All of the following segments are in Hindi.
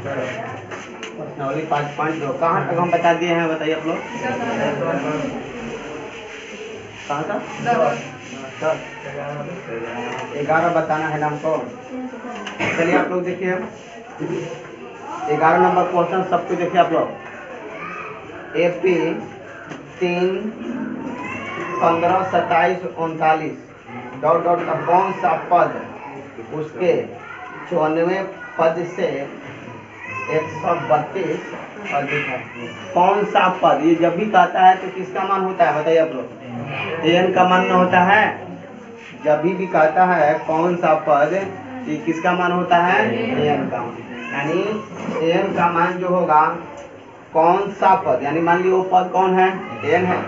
प्रश्नावली 5.2 कहाँ तक हम बता दिए हैं, बताइए आप लोग। कहाँ तक? 11 बताना है ना हमको। चलिए आप लोग देखिए 11 नंबर क्वेश्चन सबको देखिए आप लोग। AP 3, 15, 27, 39 डॉट डॉट का कौन सा पद उसके 94 पद से 132 अधिक है। कौन सा पद, ये जब भी कहता है तो किसका मान होता है, बताइए आप लोग। an का मान न होता है। जब भी कहता है कौन सा पद, ये किसका मान होता है, an का मान। यानी an का मान जो होगा कौन सा पद, यानी मान ली वो पद कौन है, n है,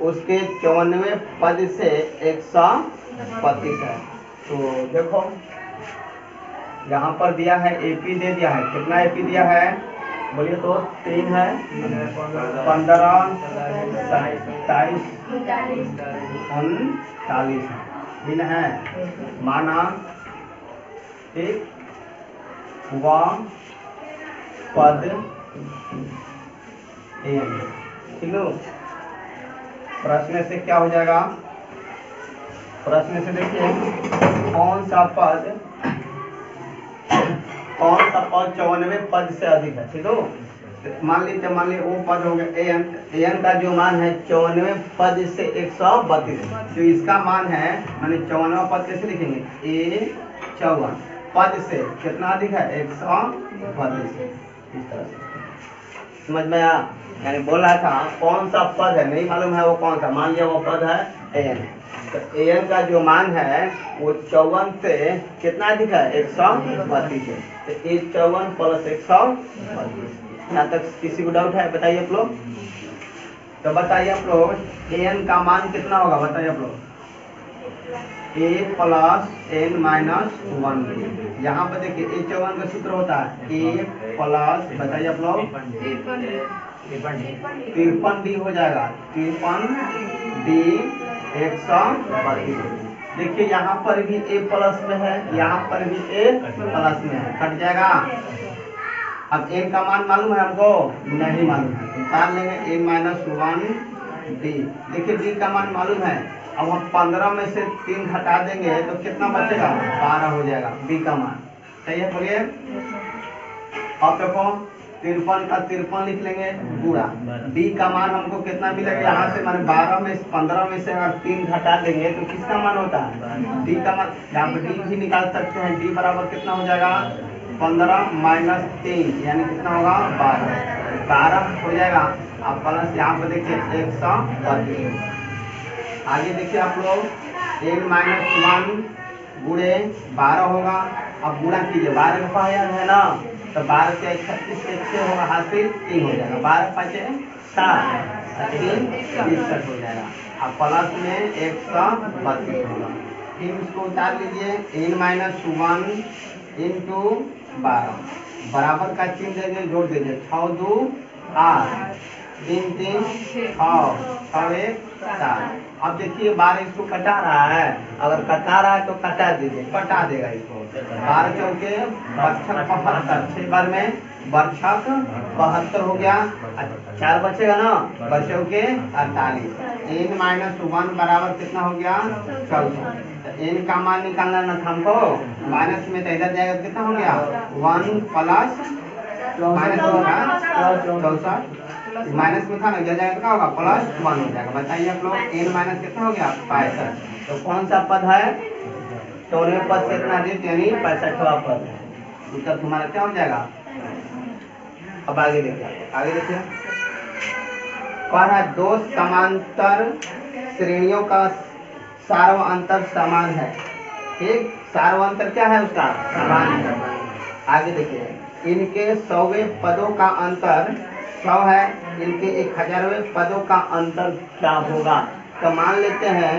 उसके 94 पद से 132 है। तो देखो यहाँ पर दिया है AP दे दिया है, कितना AP दिया है बोलिए तो 3 है, 15, 27, 39 दिन है। माना एक वह पद n, ठीक है। प्रश्न से क्या हो जाएगा, प्रश्न से देखिए कौन सा पद 94 पद से अधिक है, ठीक है। मान लीजिए वो पद हो गया an का जो मान है 94 पद से 132, जो इसका मान है माने 54 पद कैसे लिखेंगे, a 54 पद से कितना अधिक है 132, इस तरह से समझ में आया। यानी बोल रहा था कौन सा पद है, नहीं मालूम है वो कौन सा, मान लिया वो पद है an, तो an का जो मान है वो 54 से कितना अधिक है 132 है, तो 54 प्लस 132। यहाँ तक किसी को डाउट है, बताइए आप लोग। तो बताइए आप लोग an का मान कितना होगा, बताइए आप लोग। a plus n minus 1। यहाँ पर देखिए a54 का सूत्र होता है a प्लस, बताइए आप लोग 53d हो जाएगा, 53d 132। देखिए यहाँ पर भी a प्लस में है, यहाँ पर भी a प्लस में है, कट जाएगा। अब n का मान मालूम है हमको, नहीं मालूम है, निकाल लेंगे n माइनस 1d। देखिए d का मान मालूम है, अब हम 15 में से 3 घटा देंगे तो कितना बचेगा, 12 हो जाएगा b का मान। सही है, बोलिए। अब देखो 53 का 53 लिख लेंगे पूरा, d का मान हमको कितना मिलेगा, यहाँ से माने 15 में से अगर 3 घटा देंगे तो किसका मान होता है, d का मान। यहाँ पे d भी निकाल सकते हैं, d बराबर कितना हो जाएगा 15 माइनस 3 यानी कितना होगा 12 हो जाएगा। अब प्लस यहाँ पे देखिए 132। आगे देखिए आप लोग n माइनस 1 गुणे 12 होगा। अब गुणा कीजिए, 12 का पाया है ना, तो 12 से 36 से 6 होगा, हासिल 3 हो जाएगा, 12 5 7 3 63 हो जाएगा। अब प्लस में 132 होगा। फिर इसको उतार लीजिए n माइनस 1 इंटू 12 बराबर का चिन्ह देंगे, जोड़ दीजिए 6 2 8 3 3 6 6 1 7। अब देखिए 12 इसको कटा रहा है, अगर कटा रहा है तो कटा दीजिए, कटा देगा इसको। 12 चौके 72, 6 बार में 72 हो गया, 4 बचेगा ना, बचे के 48। n माइनस 1 बराबर कितना हो गया 14। n का मान निकालना ना था हमको, माइनस में तो इधर जाएगा तो कितना हो गया 1 प्लस माइनस 64, माइनस में था ना, इधर जाएगा कितना होगा प्लस 1 हो जाएगा। बताइए आप लोग n माइनस कितना हो गया 65। तो कौन सा पद है, 94 पद से इतना अधिक यानी 65वां पद है। उत्तर तुम्हारा क्या हो जाएगा। अब आगे देखिए, आगे देखिए कौन है, दो समांतर श्रेणियों का सार्वअंतर समान है, ठीक। सार्वअंतर क्या है उसका, समान है। आगे देखिए इनके 100वें पदों का अंतर 100 है, इनके 1000वें पदों का अंतर क्या होगा। तो मान लेते हैं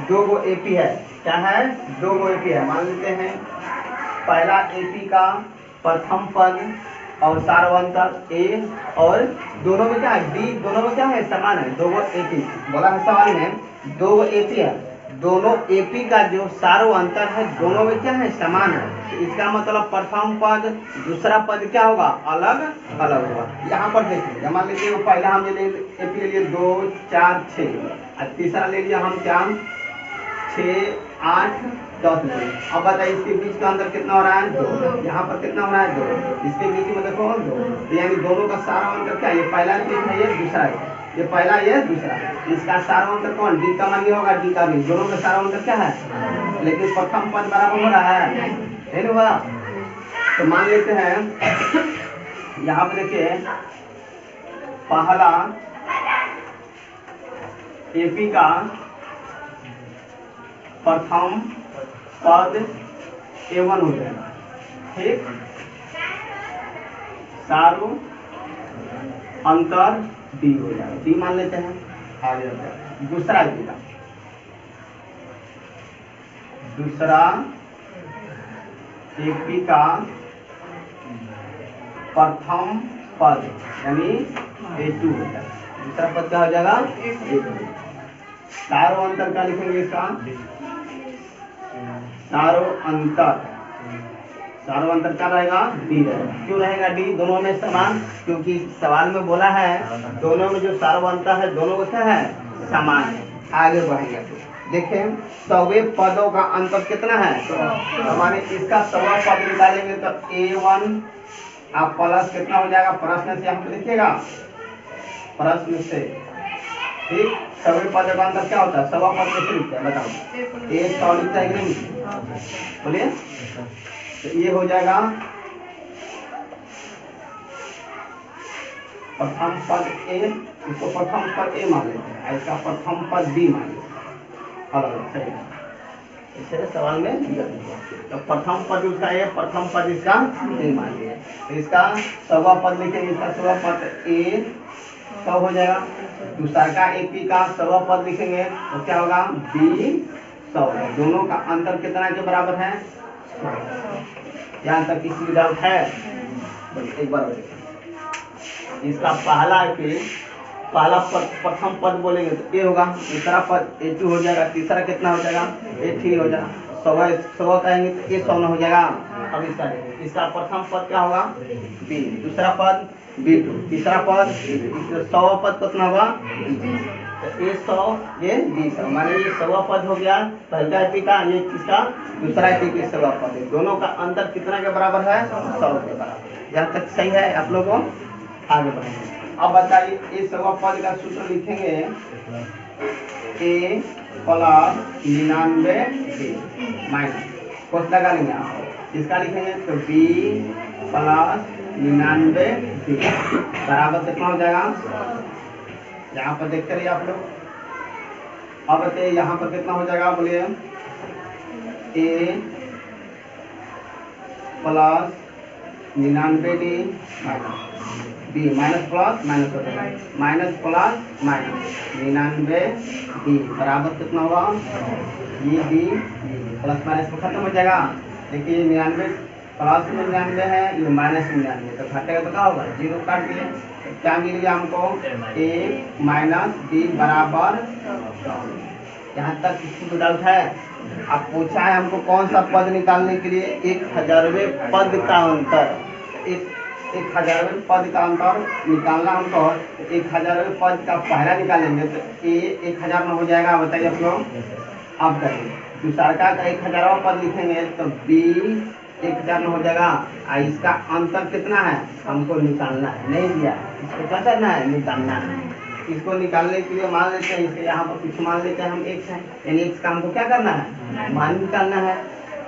2 गो AP है, क्या है 2 गो AP है। मान लेते हैं पहला AP का प्रथम पद और सार्वअंतर A, और दोनों में क्या है D, दोनों में क्या है समान है, 2 गो AP बोला है सवाल में 2 गो AP है, दोनों एपी का जो सारो अंतर है दोनों में क्या है समान है। तो इसका मतलब प्रथम पद दूसरा पद क्या होगा अलग अलग होगा। यहाँ पर देखिए मान लीजिए पहला हम एपी ले लिए 2 4 6 और तीसरा ले लिया हम क्या 6 8 10 ले। अब बताइए इसके बीच का अंतर कितना हो रहा है 2। यहाँ पर कितना हो रहा है 2। इसके बीच में देखो 2 यानी दोनों का सारा अंतर क्या है ये पहला चीज है ये दूसरा है ये पहला ये दूसरा। इसका सारा अंतर कौन डी का मान होगा डी का भी दोनों का सारा अंतर क्या है लेकिन प्रथम पद बराबर हो रहा है नहीं हुआ। तो मान लेते हैं यहाँ पे देखिए पहला एपी का प्रथम पद A1 हो जाएगा ठीक सारू अंतर डी हो जाएगा डी मान लेते हैं आगे हो जाएगा। दूसरा एपी का प्रथम पद यानी A2 हो जाएगा। दूसरा पद क्या हो जाएगा A2। सारो अंतर क्या लिखेंगे इसका सारो अंतर क्या रहेगा डी रहेगा। क्यों रहेगा डी दोनों में समान क्योंकि सवाल में बोला है दोनों में जो सारो अंतर है दोनों को क्या है समान है। आगे बढ़ेंगे देखें सवे पदों का अंतर कितना है तो हमारे इसका सवा पद निकालेंगे तो A1 आप प्लस कितना हो जाएगा प्रश्न से यहाँ पे देखिएगा प्रश्न से ठीक सभी पद का अंतर क्या होता है सवा पद में लिखते हैं बताओ एक 100 लिखता है कि नहीं बोलिए। तो ये हो जाएगा प्रथम पद ए इसको प्रथम पद ए मान लेते हैं इसका प्रथम पद बी मान लेते हैं अलग सही इसे सवाल में दिया तो प्रथम पद उसका ए प्रथम पद इसका ए मान लिया। तो इसका सवा पद लिखेंगे इसका सवा पद ए 100 हो जाएगा। दूसरा का एपी का सवा पद लिखेंगे तो क्या होगा बी 100 दोनों का अंतर कितना के बराबर है यहाँ तक किसी डाउट है एक बार इसका पहला पद प्रथम पद बोलेंगे तो ए होगा दूसरा पद A2 हो जाएगा तीसरा कितना हो जाएगा A3 हो जाएगा 100 कहेंगे तो A100 हो जाएगा। अब इसका प्रथम पद क्या होगा बी दूसरा पद B2 तीसरा पद 100 पद कितना होगा A100 ये B100 माने ये 100 पद हो गया पहला एपी का ये किसका दूसरा एपी के 100 पद है दोनों का अंतर कितना के बराबर है 100 के बराबर। यहाँ तक सही है आप लोगों आगे बढ़ेंगे। अब बताइए इस 100 पद का सूत्र लिखेंगे A प्लस 99 B माइनस कुछ लगा लेंगे आप इसका लिखेंगे तो B प्लस 99 B बराबर कितना हो जाएगा यहाँ पर देखते रहिए आप लोग। अब बताइए यहाँ पर कितना हो जाएगा बोलिए A plus 99 D minus b minus plus minus हो जाएगा माइनस प्लस माइनस 99 डी बराबर कितना होगा ये डी प्लस माइनस में खत्म हो जाएगा। देखिए 99 प्लस 99 है ये माइनस 99 तो घटेगा तो क्या होगा 0 काट दिए तो क्या मिल गया हमको A माइनस डी बराबर 100। यहाँ तक किसी को डाउट है अब पूछा है हमको कौन सा पद निकालने के लिए 1000वें पद का अंतर 1000वें पद का अंतर निकालना हमको 1000वें पद का पहला निकालेंगे तो A 1000 में हो जाएगा बताइए आप लोग। अब करिए दूसरा का 1000वां पद लिखेंगे तो B 1000 में हो जाएगा। इसका अंतर कितना है हमको निकालना है नहीं दिया इसको क्या करना है निकालना है। इसको निकालने के लिए मान लेते हैं इसे यहाँ पर कुछ मान लेते हैं हम x है यानी x का हमको क्या करना है मान निकालना है।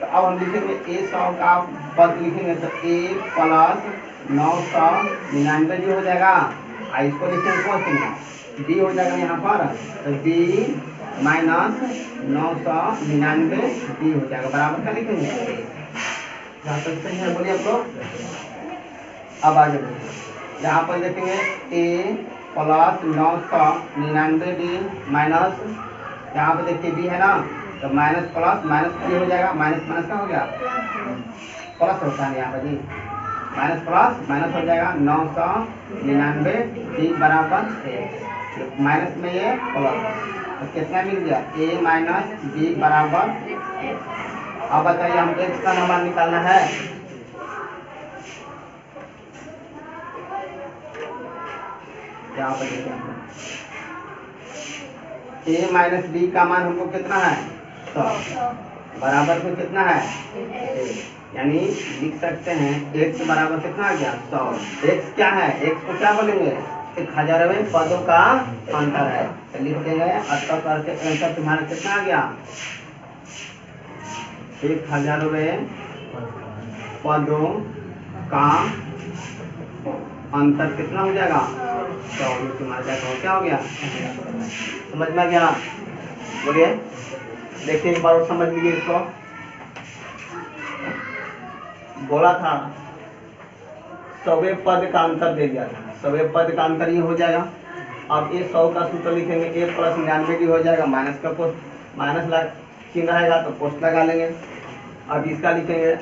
तो अब हम लिखेंगे A100 का पद लिखेंगे तो A प्लस 999 जो हो जाएगा इसको लिखेंगे कौन डी हो जाएगा यहाँ पर तो डी माइनस 999 डी हो जाएगा बराबर क्या लिखेंगे यहाँ तक सही है बोलिए आप लोग। अब आगे बढ़िए यहाँ पर देखेंगे A प्लस 999 डी माइनस यहाँ पे देखिए बी है ना तो माइनस प्लस माइनस डी हो जाएगा माइनस माइनस का हो गया प्लस होता है यहाँ पर जी माइनस प्लस माइनस हो जाएगा 999 डी बराबर माइनस में ये प्लस तो कितना मिल गया a माइनस बी बराबर। अब बताइए हमको x का नंबर निकालना है। यहाँ पर देखिए a माइनस बी का मान हमको कितना है 100 बराबर को कितना है यानी लिख सकते हैं x बराबर कितना आ गया 100। x क्या है x को क्या बोलेंगे 1000वें पदों का अंतर है तो लिख देंगे 80 करके आंसर तुम्हारा कितना आ गया 1000वें पदों का अंतर कितना हो जाएगा 100। तुम्हारा जाकर क्या हो गया समझ में आ गया। बोलिए देखिए एक बार और समझ लीजिए इसको। बोला था 100वें पद का अंतर दे दिया था 100वें पद का अंतर ये हो जाएगा। अब ये 100 का सूत्र लिखेंगे a प्लस 99 भी हो जाएगा माइनस का पोस्ट माइनस चिन्ह रहेगा तो पोस्ट लगा लेंगे। अब इसका लिखेंगे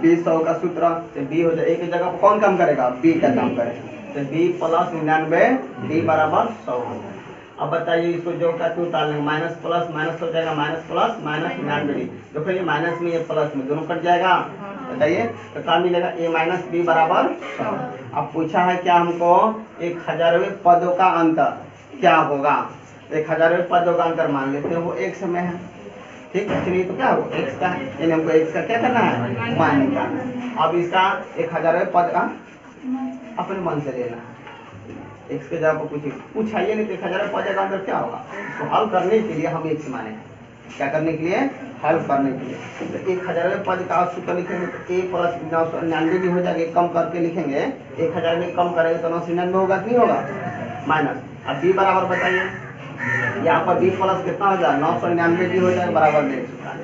b 100 का सूत्र तो b हो जाए एक जगह पर कौन काम करेगा b का काम करेगा तो b प्लस 99 b बराबर 100 हो जाएगा। अब बताइए इसको जो का टू उतार लेंगे माइनस प्लस माइनस हो जाएगा माइनस प्लस माइनस 99 देखो ये माइनस में ये प्लस में दोनों कट जाएगा। बताइए तो क्या मिलेगा a माइनस बी बराबर 100। अब पूछा है क्या हमको 1000वें पदों का अंतर क्या होगा 1000वें पदों का अंतर मान लेते हैं वो x में है ठीक है चलिए तो क्या होगा x का यानी हमको x का क्या करना है मान निकालना है। अब इसका 1000वें पद का अपने मन से लेना है x के जगह पर पूछाइए नहीं तो 1000वें पद का अंतर क्या होगा तो हल करने के लिए हम x माने क्या करने के लिए हल करने के लिए तो 1000वें पद का सूत्र लिखेंगे तो a प्लस 999 भी हो जाएगा कम करके लिखेंगे 1000 में कम करेंगे तो 999 होगा कि नहीं होगा माइनस। अब b बराबर बताइए यहाँ पर b प्लस कितना हो जाएगा 999 भी हो जाएगा बराबर में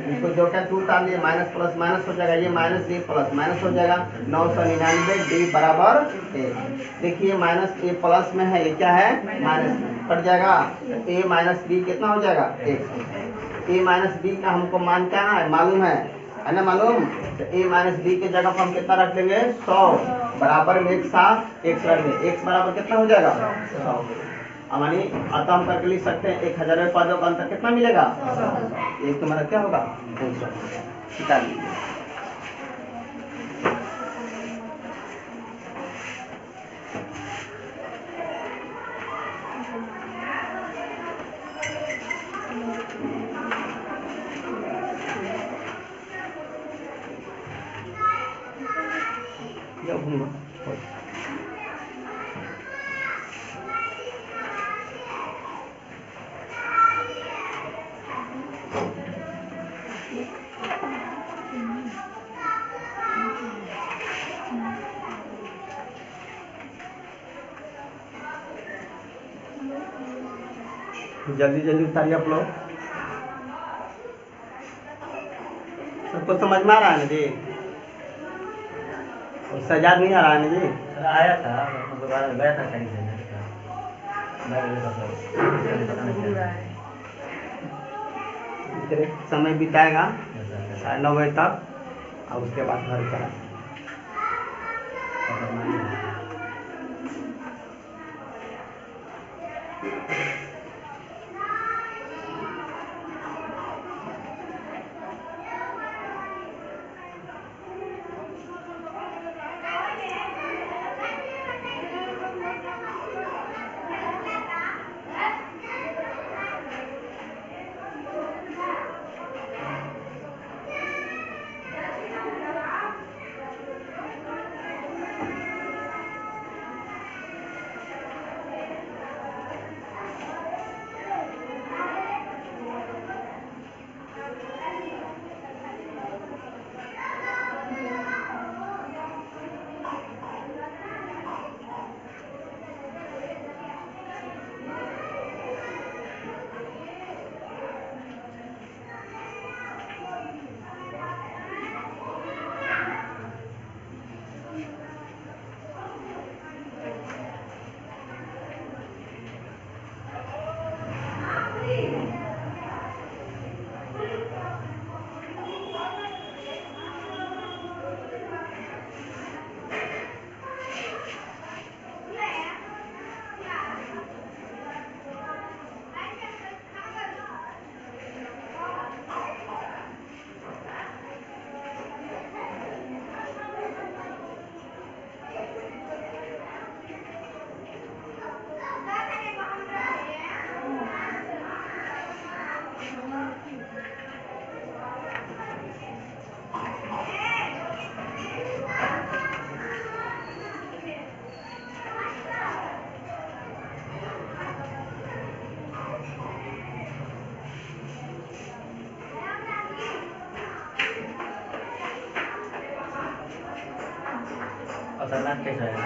इसको जो क्या टू उतार लिए माइनस प्लस माइनस हो जाएगा ये माइनस b प्लस माइनस हो जाएगा 999 d बराबर a। देखिए माइनस a प्लस में है ये क्या है माइनस कट जाएगा a माइनस b कितना हो जाएगा a माइनस बी का हमको मान क्या है मालूम है ना मालूम तो a माइनस बी के जगह पर हम कितना रख लेंगे 100 बराबर में एक साथ x रख देंगे x बराबर कितना हो जाएगा 100। हमारी अतः हम करके लिख सकते हैं 1000वें पदों का अंतर कितना मिलेगा एक तुम्हारा क्या होगा 200 निकाल लीजिए। जल्दी जल्दी उतारिए आप लोग सबको समझ में आ रहा है ना जी सजाद नहीं आ रहा है ना जी आया था दोबारा गया था कहीं से समय बिताएगा 9:30 बजे तक और उसके बाद घर चला खतरनाक केस है ना।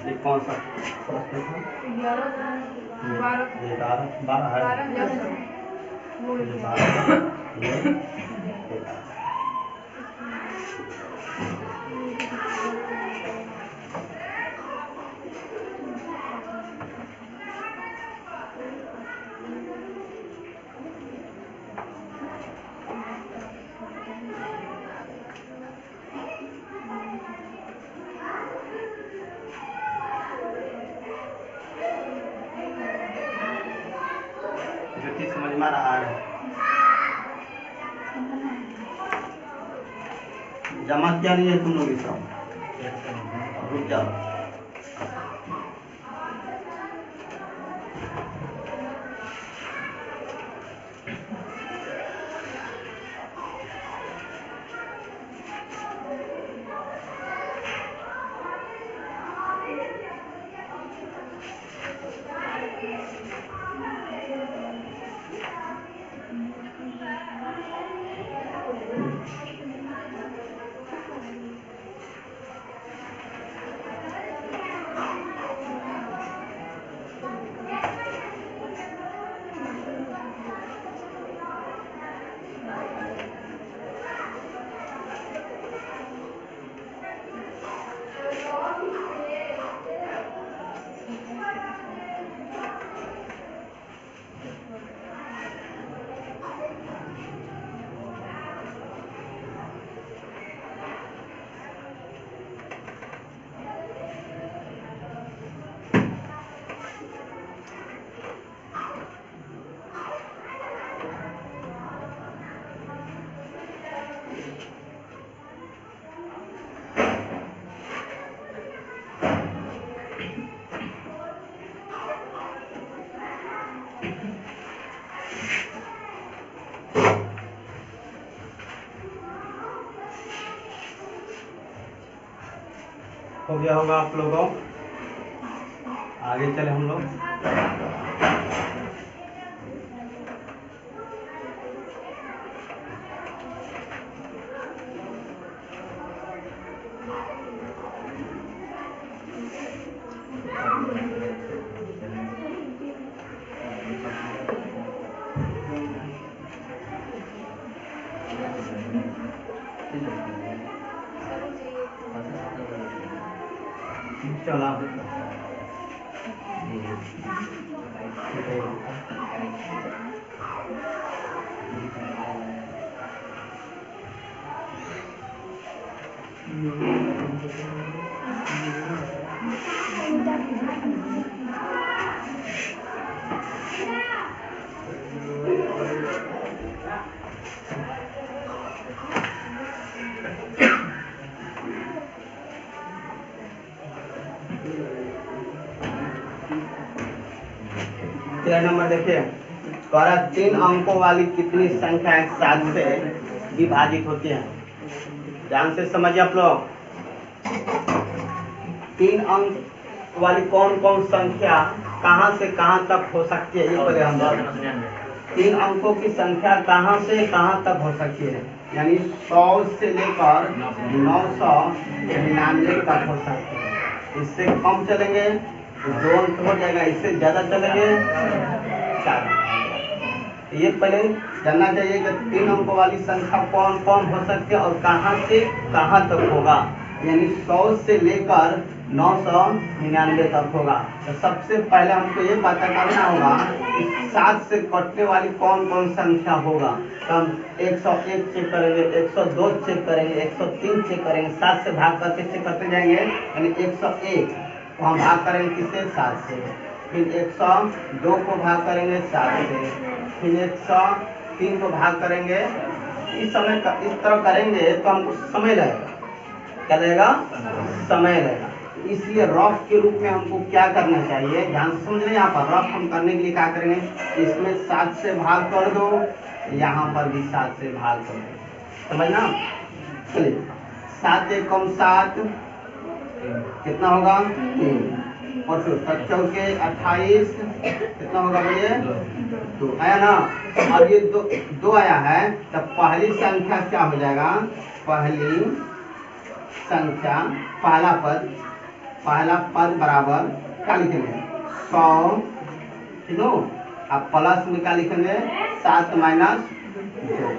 ये कौन सा प्रश्न था? 12 है। ये 12 ये 11। जो चीज समझ में आ रहा है जमा क्या नहीं है तुम लोग ये सब रुक जाओ। हो गया होगा आप लोगों। आगे चले हम लोग। चला तेरा नंबर देखिए। द्वारा 3 अंकों वाली कितनी संख्या 7 से विभाजित होती है? ध्यान से समझिए आप लोग। 3 अंक वाली कौन कौन संख्या कहां से कहां तक हो सकती है, ये पहले हम 3 अंकों की संख्या कहां से कहां तक हो सकती है, यानी 100 से लेकर 999 तक हो सकती है। इससे कम चलेंगे तो 2 अंक हो जाएगा, इससे ज्यादा चलेंगे 4। ये पहले जानना चाहिए कि 3 अंकों वाली संख्या कौन कौन हो सकती है और कहां से कहां तक होगा। यानी 100 से लेकर 999 तक होगा। तो सबसे पहले हमको ये पता करना होगा कि 7 से कटने वाली कौन कौन संख्या होगा। तो हम 101 चेक करेंगे, 102 चेक करेंगे, 103 चेक करेंगे, 7 से भाग करके चेक करते जाएंगे। यानी 101 को हम भाग करेंगे किससे? 7 से। फिर 102 को भाग करेंगे 7 से। फिर 103 को भाग करेंगे। इस तरह करेंगे तो हमको समय लगेगा। क्या लगेगा? समय लगेगा। इसलिए रफ के रूप में हमको क्या करना चाहिए, ध्यान से समझ लें। यहाँ पर रफ हम करने के लिए क्या करेंगे, इसमें 7 से भाग कर दो, यहाँ पर भी 7 से भाग कर दो। समझना? चलिए 7 एक कम 7 कितना होगा? 3। और फिर 7 चौके 28 कितना होगा? बोलिए 2 आया ना। अब ये 2 आया है, तब पहली संख्या क्या हो जाएगा? पहली संख्या पहला पद बराबर क्या लिखेंगे? 100, ठीक हो। अब प्लस में क्या लिखेंगे? 7 माइनस 2।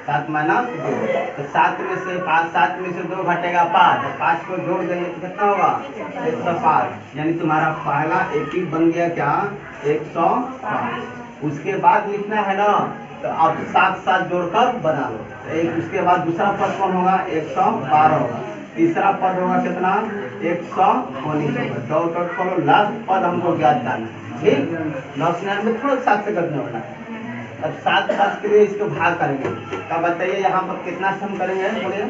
7 माइनस 2, तो 7 में से 2 घटेगा 5, 5 को जोड़ देंगे तो कितना होगा? 105। यानी तुम्हारा पहला एपी बन गया क्या? 105। उसके बाद लिखना है ना, तो अब 7 जोड़कर बना लो। उसके बाद दूसरा पद कौन होगा? 112 होगा। तीसरा पद होगा कितना? 119 होगा। डॉट करो, लास्ट पद हमको ज्ञात करना है। ठीक, 999 में थोड़ा 7 से कटने वाला है। अब 7 के लिए इसको भाग करेंगे। तब बताइए यहाँ पर कितना सम करेंगे? बोलिए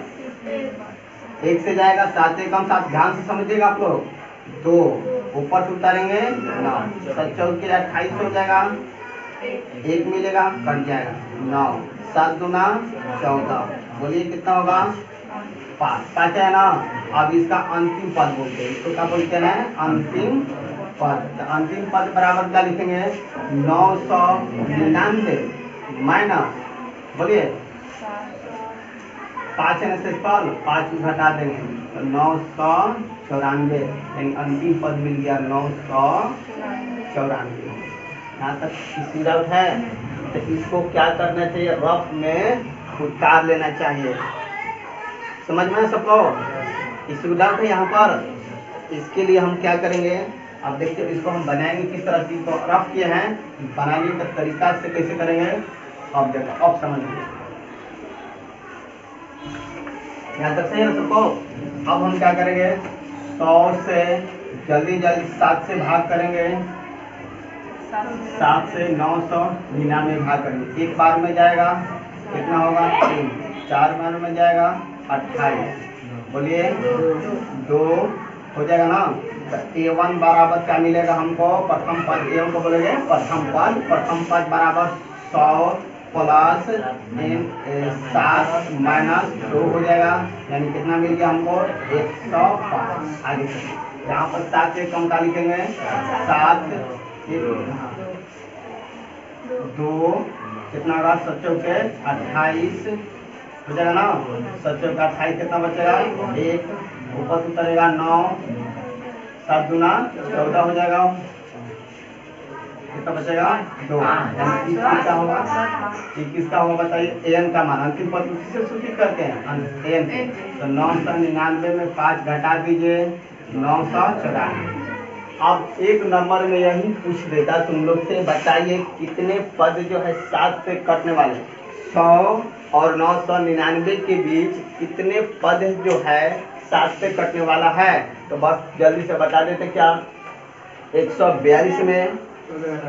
1 से जाएगा 7 एक कम 7। ध्यान से समझिएगा आप लोग। 2 ऊपर से उतारेंगे 9, 7 चौके 28 हो जाएगा। 1 मिलेगा, कट जाएगा 9, 7 दूना 14। बोलिए कितना होगा? 5 है ना। अब इसका अंतिम पद बोलते हैं, इसको क्या बोलते हैं? अंतिम पद। तो अंतिम पद बराबर क्या लिखेंगे? 999 माइनस, बोलिए 5 है ना से 5 घटा देंगे तो 994। यानी अंतिम पद मिल गया 994। यहाँ तक किसी डाउट है? तो इसको क्या करना चाहिए? रफ में उतार लेना चाहिए। समझ में सबको? इस डाउट है यहाँ पर? इसके लिए हम क्या करेंगे, अब देखिए इसको हम बनाएंगे किस तरह से। तो रफ किए हैं, बनाने का तरीका से कैसे करेंगे अब देखो, अब समझिए। यहाँ तक सही है सबको? अब हम क्या करेंगे, 100 से जल्दी 7 से भाग करेंगे। 7 से 999 भाग करेंगे। एक बार में जाएगा कितना होगा? 3। 4 बार में जाएगा 28। बोलिए 2 हो जाएगा ना। तो A1 बराबर क्या मिलेगा हमको? प्रथम पद A1 को बोलेंगे प्रथम पद बराबर 100 प्लस 7 माइनस 2 हो जाएगा। यानी कितना मिल गया हमको? 105। आगे यहाँ पर 7 से कम का लिखेंगे? 7 2 कितना होगा? 7 चौके 28 हो जाएगा ना। 7 चौके 28 कितना बचेगा? 1 ऊपर से उतरेगा 9, 7 दूना 14 हो जाएगा। कितना बचेगा? 2। यानी 21 का होगा। 21 का होगा बताइए। एन का मान अंतिम पद किससे सूचित करते हैं? एन से। तो 999 में 5 घटा दीजिए 994। अब एक नंबर में यही पूछ देता तुम लोग से, बताइए कितने पद जो है 7 से कटने वाले? 100 और 999 के बीच कितने पद जो है 7 से कटने वाला है? तो बस जल्दी से बता देते क्या? 142 में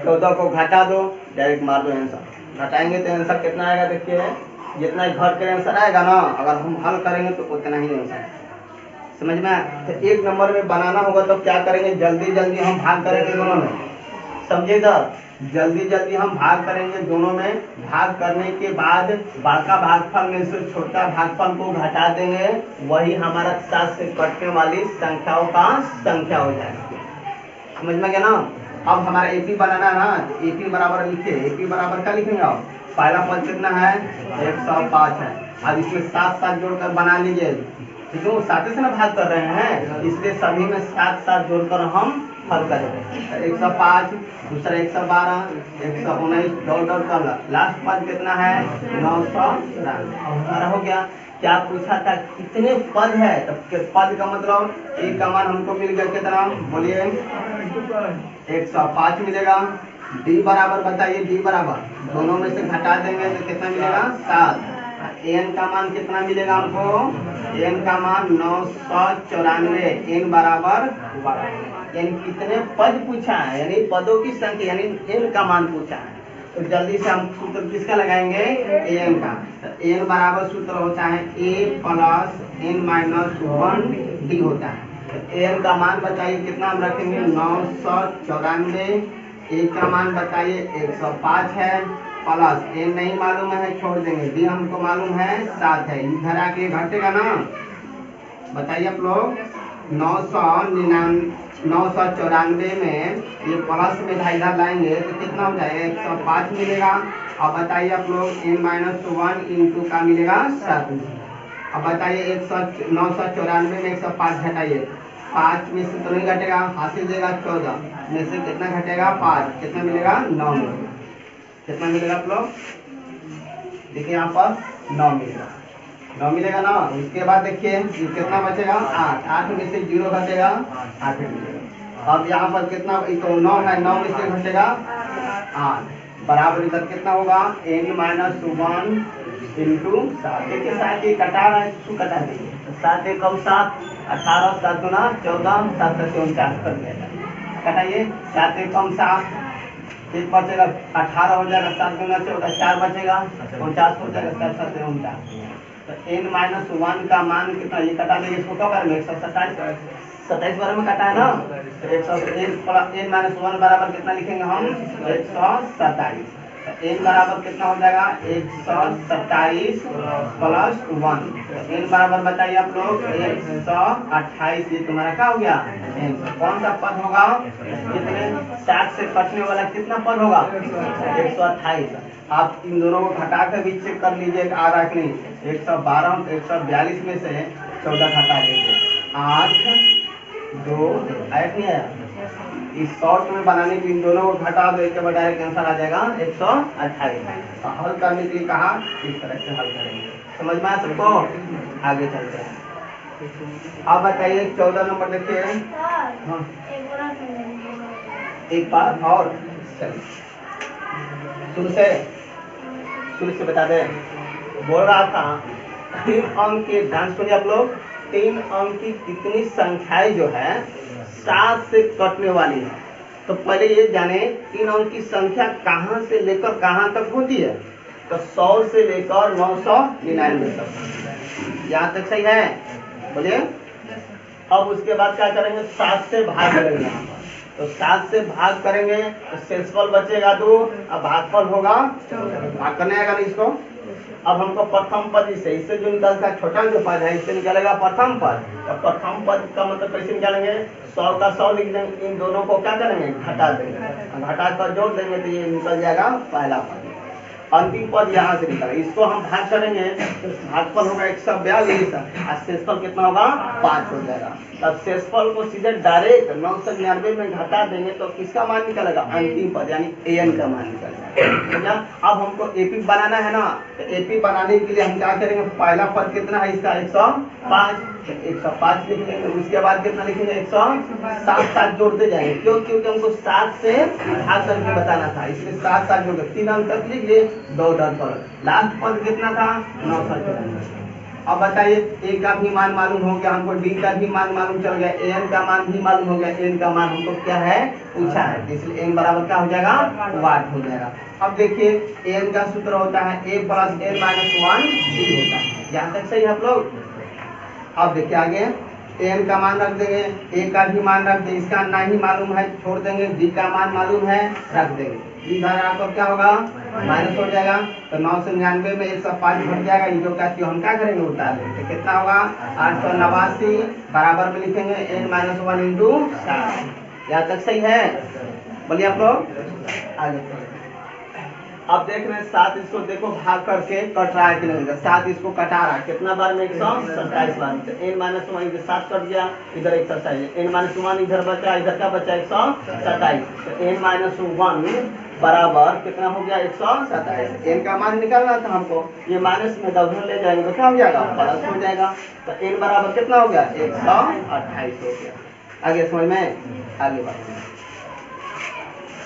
14 को घटा दो, डायरेक्ट मार दो आंसर। घटाएंगे तो आंसर कितना आएगा? देखिए जितना घर के आंसर आएगा ना, अगर हम हल करेंगे तो उतना ही आंसर। समझ में? तो एक नंबर में बनाना होगा तो क्या करेंगे? जल्दी हम भाग करेंगे दोनों में। समझे सर? जल्दी हम भाग करेंगे दोनों में। भाग करने के बाद बड़का भागफल में से छोटा भागफल को घटा देंगे, वही हमारा 7 से कटने वाली संख्याओं का संख्या हो जाएगा। समझ में गया ना? अब हमारा एपी बनाना है ना, तो एपी बराबर लिखिए। एपी बराबर क्या लिखेंगे? आप पहला पद कितना है? 105 है। अब इसमें 7 जोड़कर बना लीजिए। ठीक है, 7 से ना भाग कर रहे हैं, इसलिए सभी में 7 जोड़कर हम हल करेंगे। 105, दूसरा 112, 119 डॉट कर ला। लास्ट पद कितना है? 994। हमारा हो गया। क्या पूछा था, कितने पद है, तो पद का मतलब ए का मान हमको मिल गया कितना, बोलिए 105 मिलेगा। डी बराबर बताइए, डी बराबर दोनों में से घटा देंगे तो कितना मिलेगा 7। एन का मान कितना मिलेगा हमको, एन का मान 994, एन बराबर 12। यानी कितने पद पूछा है, यानी पदों की संख्या, यानी एन का मान पूछा है। तो जल्दी से हम सूत्र किसका लगाएंगे, एन का। तो एन बराबर सूत्र होता है ए प्लस एन माइनस 1 डी होता है। तो एन का मान बताइए कितना हम रखेंगे, 994। ए का मान बताइए 105 है, प्लस एन नहीं मालूम है छोड़ देंगे, डी हमको मालूम है 7 है। इधर आके घटेगा ना, बताइए आप लोग। 994 में ये प्लस में इधर लाएंगे तो कितना हो जाएगा, 105 मिलेगा। अब बताइए आप लोग एन माइनस 1 इंटू का मिलेगा 7। अब बताइए 994 में 105 घटाइए, 5 में से तो नहीं घटेगा, हासिल देगा 14 में से कितना घटेगा 5, कितना मिलेगा 9 मिलेगा। कितना मिलेगा आप लोग देखिए यहाँ पर 9 मिलेगा, 9 मिलेगा ना। उसके बाद देखिए कितना बचेगा 8, 8 में से 0 घटेगा 8 मिलेगा। अब यहाँ पर कितना, तो 9 है, 9 में से घटेगा 8 बराबर इधर कितना होगा, n माइनस 1 इंटू 7। देखिए 7 ये कटा रहा है, इसको कटा दीजिए, तो 7 एक 7, 18 7 गुना 14, 7 7 49 कर दिया। कटाइए 7 एक 7, एक बचेगा 18 हो जाएगा, 7 गुना 14 4 बचेगा 49 हो जाएगा, 7 7 49। तो n माइनस 1 का मान कितना, ये कटा देंगे, इसको क्या करेंगे 127 बार में कटा है ना, तो n माइनस 1 बराबर कितना लिखेंगे हम 127। तो n बराबर कितना हो जाएगा 127 प्लस 1। तो n बराबर बताइए आप लोग 128। ये तुम्हारा क्या हो गया, कौन सा पद होगा, कितने 7 से कटने वाला कितना पद होगा 128। आप इन दोनों को घटा कर भी चेक कर लीजिए, आ रहा कि नहीं। 112 142 में से 14 घटा लीजिए, 8 2 आया नहीं आया। इस शॉर्ट में बनाने के लिए इन दोनों को घटा दो, एक के बाद डायरेक्ट आंसर आ जाएगा 128। हल करने के लिए कहा इस तरह से हल करेंगे, समझ में आया सबको। आगे चलते हैं। अब बताइए 14 नंबर देखिए। हाँ एक बार और शुरू से बता दे। बोल रहा था 3 अंक के, ध्यान सुनिए आप लोग, 3 अंक की कितनी संख्याएं जो है 7 से कटने वाली है। तो पहले ये जाने 3 अंक की संख्या कहां से लेकर कहां तक होती है, तो 100 से लेकर 999 तक। यहाँ तक सही है, बोलिए। अब उसके बाद क्या करेंगे, 7 से भाग करेंगे। तो 7 से भाग करेंगे तो शेषफल बचेगा 2, अब भागफल होगा, भाग करने आएगा नहीं इसको। अब हमको प्रथम पद इससे जो निकलता है, छोटा जो पद है इससे निकलेगा प्रथम पद। तो प्रथम पद का मतलब कैसे निकालेंगे, 100 का 100 लिख देंगे, इन दोनों को क्या करेंगे घटा देंगे, घटा कर जोड़ देंगे तो ये निकल जाएगा पहला पद। अंतिम पद यहाँ से निकला, इसको हम भाग करेंगे तो भागफल होगा 142 और शेषफल कितना होगा 5 हो जाएगा। तब शेषफल को सीधे डायरेक्ट 999 में घटा देंगे तो किसका मान निकलेगा, अंतिम पद यानी an का मान निकलेगा। अब हमको एपी बनाना है ना, तो एपी बनाने के लिए हम क्या करेंगे, पहला पद कितना है इसका 105, 105 लिख लेंगे। उसके बाद कितना लिखेंगे 107, 7 जोड़ते जाएंगे, क्यों, क्योंकि हमको 7 से भाग करके बताना था, इसलिए 7 7 जोड़ 3 अंक तक लिख लिए, 2 डर पर लास्ट पद कितना था 994। अब बताइए ए का भी मान मालूम हो गया हमको, डी का भी मान मालूम चल गया, एन का मान भी मालूम हो गया, एन का मान हमको क्या है पूछा है, इसलिए एन बराबर क्या हो जाएगा 8 हो जाएगा। अब देखिए एन का सूत्र होता है ए प्लस एन माइनस 1 डी होता है। यहाँ तक सही आप लोग। अब देखिए आगे एन का मान रख देंगे, ए का भी मान रख देंगे, इसका नहीं मालूम है छोड़ देंगे, डी का मान मालूम है रख देंगे, इधर आपको क्या होगा माइनस हो जाएगा। तो 999 में 105 घट जाएगा, ये जो क्या हम क्या करेंगे उतार देंगे, कितना होगा 889 बराबर में लिखेंगे n माइनस 1 इंटू 7। यहाँ तक सही है, बोलिए आप लोग। आगे अब देख रहे हैं 7 इसको देखो भाग करके कट रहा है कि नहीं, 7 इसको कटा रहा है कितना बार में 127 बार में। तो n माइनस 1 इधर 7 कट गया, इधर 127, n माइनस 1 इधर बचा, इधर क्या बचा 127। तो n माइनस 1 बराबर कितना हो गया 127। n का मान निकालना था हमको, ये माइनस में उधर ले जाएंगे तो क्या हो जाएगा प्लस हो जाएगा। तो n बराबर कितना हो गया 128 हो गया। आगे समझ में, आगे बढ़ते हैं।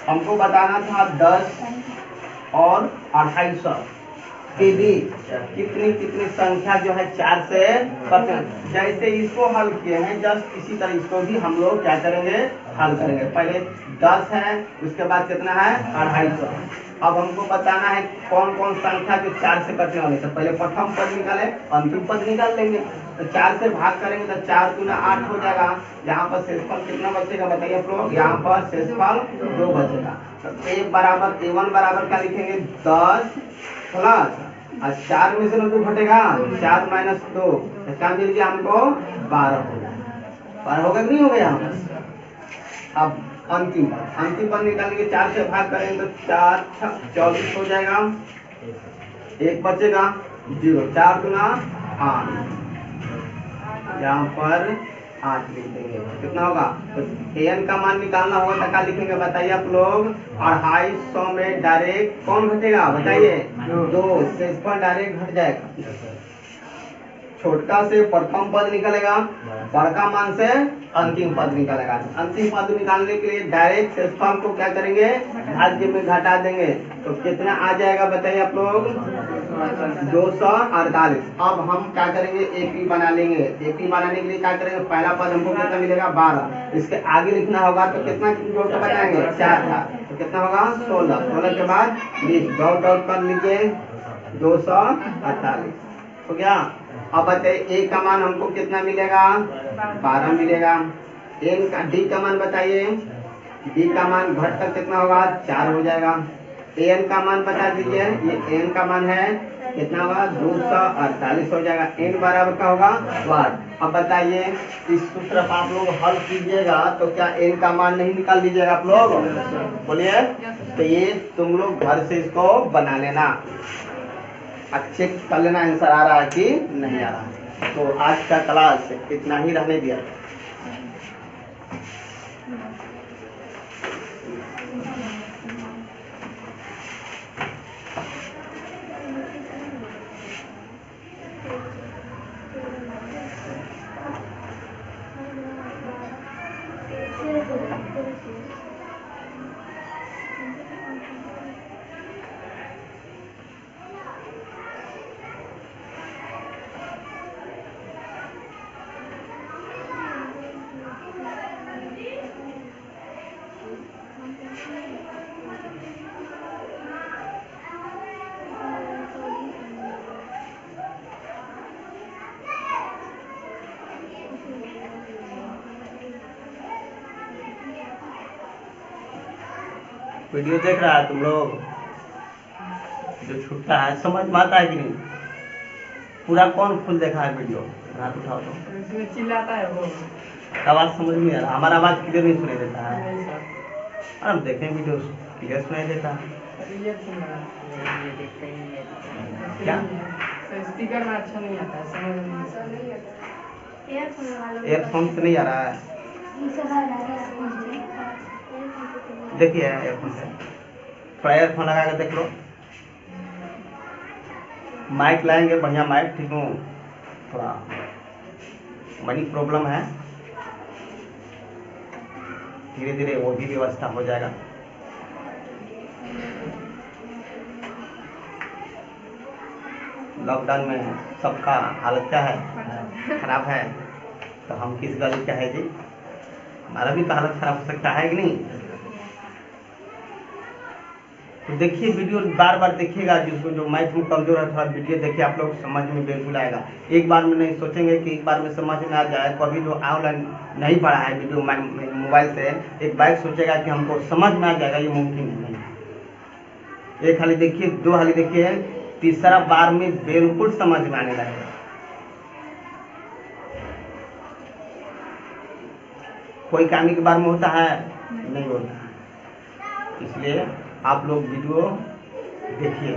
हमको बताना था 10 और 250 के बीच कितनी कितनी संख्या जो है 4 से कटें। जैसे इसको हल किए हैं जस्ट इसी तरह इसको भी हम लोग क्या करेंगे हल करेंगे। पहले 10 है, उसके बाद कितना है 250। अब हमको बताना है कौन कौन संख्या जो 4 से कटने वाले से। पहले प्रथम पद निकाले, अंतिम पद निकाल लेंगे। तो 4 से भाग करेंगे तो 4 दूना 8 हो जाएगा। यहाँ पर शेषफल कितना बचेगा बताइए आप लोग, यहाँ पर शेषफल 2 बचेगा। तो a बराबर a1 बराबर क्या लिखेंगे 10 प्लस और 4 में से 2 घटेगा, 4 माइनस 2 क्या मिल गया हमको 12 हो गया। 12 होगा कि नहीं हो गया। अब अंतिम पद निकालेंगे, 4 से भाग करेंगे तो 4 24 हो जाएगा, 1 बचेगा 0, 4 दूना 8, यहाँ पर 8 लिख देंगे कितना होगा। तो an का मान निकालना होगा तो क्या लिखेंगे बताइए आप लोग। 250 में डायरेक्ट कौन घटेगा बताइए 2, शेषफल डायरेक्ट घट जाएगा। छोटका से प्रथम पद निकलेगा, बड़का मान से अंतिम पद निकलेगा। अंतिम पद निकालने के लिए डायरेक्ट शेषफल को क्या करेंगे भाज्य में घटा देंगे। तो कितना आ जाएगा बताइए आप लोग 248। अब हम क्या करेंगे एपी बना लेंगे। एपी बनाने के लिए क्या करेंगे, पहला पद हमको कितना मिलेगा 12, इसके आगे लिखना होगा तो कितना जोड़ के बनाएंगे 4 था, तो कितना होगा 16, 16 के बाद 20 डॉट डॉट कर लीजिए 248 हो गया। अब बताइए ए का मान हमको कितना मिलेगा 12 मिलेगा। एन का डी का मान बताइए, डी का मान घट कर कितना होगा 4 हो जाएगा। एन का मान बता दीजिए, ये एन का मान है कितना होगा 248 हो जाएगा। एन बराबर का होगा 8। अब बताइए इस सूत्र पर आप लोग हल कीजिएगा तो क्या एन का मान नहीं निकाल लीजिएगा आप लोग, बोलिए। तो ये तुम लोग घर से इसको बना लेना, चेक कर लेना आंसर आ रहा है कि नहीं आ रहा है। तो आज का क्लास इतना ही रहने दिया। वीडियो देख रहा है तुम लोग, जो छूटता है समझ में आता है कि नहीं, पूरा कौन फुल देखा है वीडियो, हाथ उठाओ तो। इसमें चिल्लाता है वो, आवाज समझ नहीं आ रहा, हमारा आवाज क्लियर नहीं सुनाई देता है। और हम देखें वीडियो क्लियर सुनाई देता है क्या, स्पीकर में अच्छा नहीं आता है, समझ नहीं आता। एयरफोन से नहीं आ रहा है, देखिए एयरफोन से थोड़ा एयरफोन लगा के देख लो। माइक लाएंगे बढ़िया माइक, ठीक हूँ, थोड़ा मनी प्रॉब्लम है, धीरे धीरे वो भी व्यवस्था हो जाएगा। लॉकडाउन में सबका हालत क्या है, खराब है, तो हम किस गली का है जी, हमारा भी तो हालत खराब हो सकता है कि नहीं। तो देखिए वीडियो बार बार देखिएगा, जिसको जो मैथ में कमजोर है थोड़ा वीडियो देखिए, आप लोग समझ में बिल्कुल आएगा। एक बार में नहीं सोचेंगे कि एक बार में समझ में आ जाए। कभी जो ऑनलाइन नहीं पढ़ा है वीडियो मोबाइल से, एक बार सोचेगा कि हमको समझ में आ जाएगा, ये मुमकिन नहीं। एक हाली देखिए, 2 हाली देखिए, तीसरा बार में बिल्कुल समझ में आने लगेगा। कोई काम के बार में होता है नहीं होता है, इसलिए आप लोग वीडियो देखिए,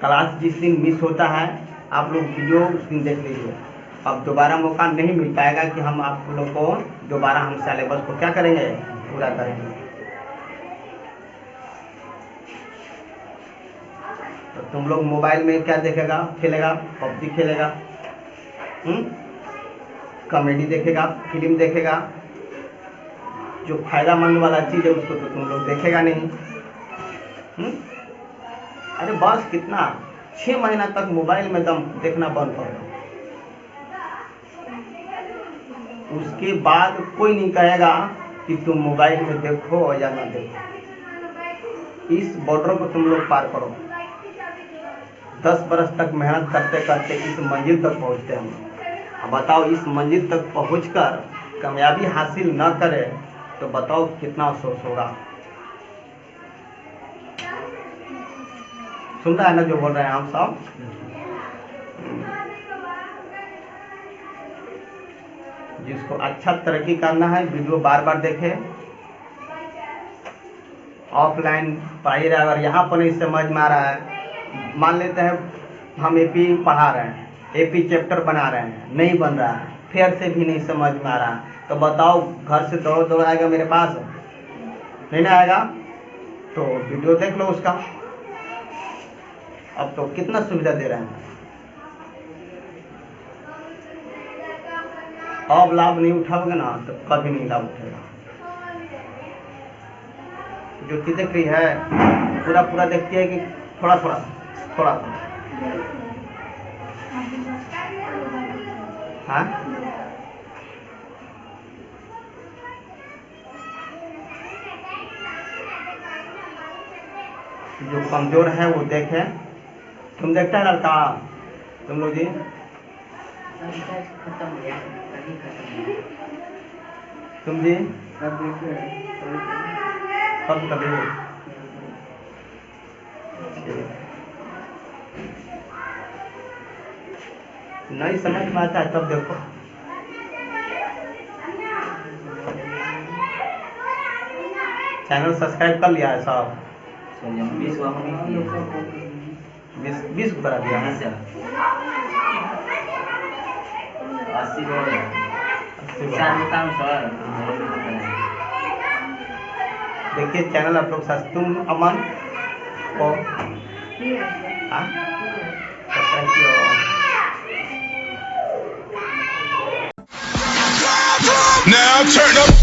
क्लास जिस दिन मिस होता है आप लोग वीडियो उस दिन देख लीजिए। अब दोबारा मौका नहीं मिल पाएगा कि हम आप लोग को दोबारा हम सिलेबस को क्या करेंगे, पूरा करेंगे। तो तुम लोग मोबाइल में क्या देखेगा, खेलेगा, पबजी खेलेगा, कॉमेडी देखेगा, फिल्म देखेगा, जो फायदामंद वाला चीज है उसको तो तुम लोग देखेगा नहीं। अरे बस कितना 6 महीना तक मोबाइल में दम देखना बंद कर दो, उसके बाद कोई नहीं कहेगा कि तुम मोबाइल में देखो या ना देखो। इस बॉर्डर को तुम लोग पार करो। 10 बरस तक मेहनत करते करते इस मंजिल तक पहुंचते हम। अब बताओ, इस मंजिल तक पहुंचकर कामयाबी हासिल न करे तो बताओ कितना अफसोस होगा। सुन रहा है ना जो बोल रहे हैं हम सब। जिसको अच्छा तरक्की करना है वीडियो बार बार देखे। ऑफलाइन पढ़ाई रहा, अगर यहाँ पर नहीं समझ में आ रहा है, मान लेते हैं हम एपी पढ़ा रहे हैं, एपी चैप्टर बना रहे हैं, नहीं बन रहा है, फिर से भी नहीं समझ में आ रहा है, तो बताओ घर से दौड़ दौड़ आएगा मेरे पास, नहीं ना आएगा। तो वीडियो देख लो उसका। अब तो कितना सुविधा दे रहे हैं। अब लाभ नहीं उठाओगे ना तो कभी नहीं लाभ उठेगा। जो चीज देख रही है पूरा पूरा देखती है कि थोड़ा थोड़ा थोड़ा थोड़ा। हाँ, जो कमजोर है वो देखे। तुम देखता है लड़का, तुम लोग जी खत्म हो गया, अभी खत्म हो गया। तुम जी अब देखो सब कभी नहीं समझ में आता है तब देखो। चैनल सब्सक्राइब कर लिया है सब? 20 को हमने किया, 20 को करा दिया है। 80 को 80 काम सर। देखिए चैनल आप लोग तुम अमन को सब्सक्राइब किया। Now turn up